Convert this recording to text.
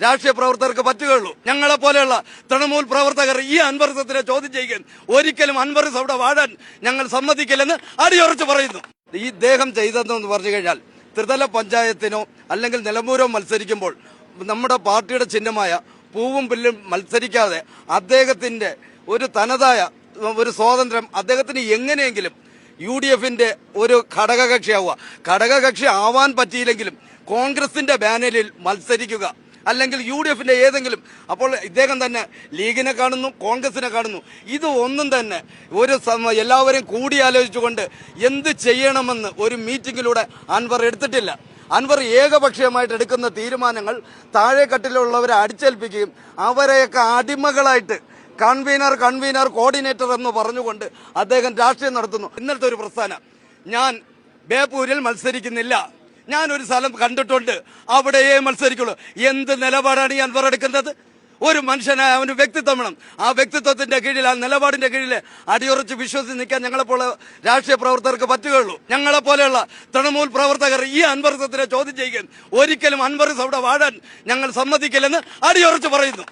രാഷ്ട്രീയ പ്രവർത്തകർക്ക് പറ്റുകയുള്ളൂ. ഞങ്ങളെ പോലെയുള്ള തൃണമൂൽ പ്രവർത്തകർ ഈ അൻവറിസത്തിനെ ചോദ്യം ചെയ്യുകയും ഒരിക്കലും അൻവറിസം അവിടെ വാഴാൻ ഞങ്ങൾ സമ്മതിക്കില്ലെന്ന് അടിയുറച്ച് പറയുന്നു. ഈ ഇദ്ദേഹം ചെയ്തതെന്ന് പറഞ്ഞു കഴിഞ്ഞാൽ ത്രിതല പഞ്ചായത്തിനോ അല്ലെങ്കിൽ നിലമ്പൂരോ മത്സരിക്കുമ്പോൾ നമ്മുടെ പാർട്ടിയുടെ ചിഹ്നമായ പൂവും പുല്ലും മത്സരിക്കാതെ അദ്ദേഹത്തിന്റെ ഒരു തനതായ ഒരു സ്വാതന്ത്ര്യം അദ്ദേഹത്തിന് എങ്ങനെയെങ്കിലും UDFന്റെ ഒരു ഘടകകക്ഷിയാവുക, ഘടകകക്ഷി ആവാൻ പറ്റിയില്ലെങ്കിലും കോൺഗ്രസിന്റെ ബാനറിൽ മത്സരിക്കുക, അല്ലെങ്കിൽ UDFന്റെ ഏതെങ്കിലും. അപ്പോൾ ഇദ്ദേഹം തന്നെ ലീഗിനെ കാണുന്നു, കോൺഗ്രസിനെ കാണുന്നു. ഇത് ഒന്നും തന്നെ ഒരു എല്ലാവരെയും കൂടിയാലോചിച്ചുകൊണ്ട് എന്ത് ചെയ്യണമെന്ന് ഒരു മീറ്റിംഗിലൂടെ അൻവർ എടുത്തിട്ടില്ല. അൻവർ ഏകപക്ഷീയമായിട്ട് എടുക്കുന്ന തീരുമാനങ്ങൾ താഴെക്കട്ടിലുള്ളവരെ അടിച്ചേൽപ്പിക്കുകയും അവരെയൊക്കെ അടിമകളായിട്ട് കൺവീനർ കോർഡിനേറ്റർ എന്ന് പറഞ്ഞുകൊണ്ട് അദ്ദേഹം രാഷ്ട്രീയം നടത്തുന്നു. ഇന്നലത്തെ ഒരു പ്രസ്ഥാനം, ഞാൻ ബേപ്പൂരിൽ മത്സരിക്കുന്നില്ല, ഞാനൊരു സ്ഥലം കണ്ടിട്ടുണ്ട്, അവിടെയേ മത്സരിക്കുള്ളൂ. എന്ത് നിലപാടാണ് ഈ അൻവർ എടുക്കുന്നത്? ഒരു മനുഷ്യനായ അവന് വ്യക്തിത്വം വേണം. ആ വ്യക്തിത്വത്തിന്റെ കീഴിൽ, ആ നിലപാടിന്റെ കീഴിൽ അടിയുറച്ച് വിശ്വസിച്ച് നിൽക്കാൻ ഞങ്ങളെപ്പോലെ രാഷ്ട്രീയ പ്രവർത്തകർക്ക് പറ്റുകയുള്ളൂ. ഞങ്ങളെ പോലെയുള്ള തൃണമൂൽ പ്രവർത്തകർ ഈ അൻവറിസത്തിനെ ചോദ്യം ചെയ്യുകയും ഒരിക്കലും അൻവറിസം അവിടെ വാഴാൻ ഞങ്ങൾ സമ്മതിക്കില്ലെന്ന് അടിയുറച്ച് പറയുന്നു.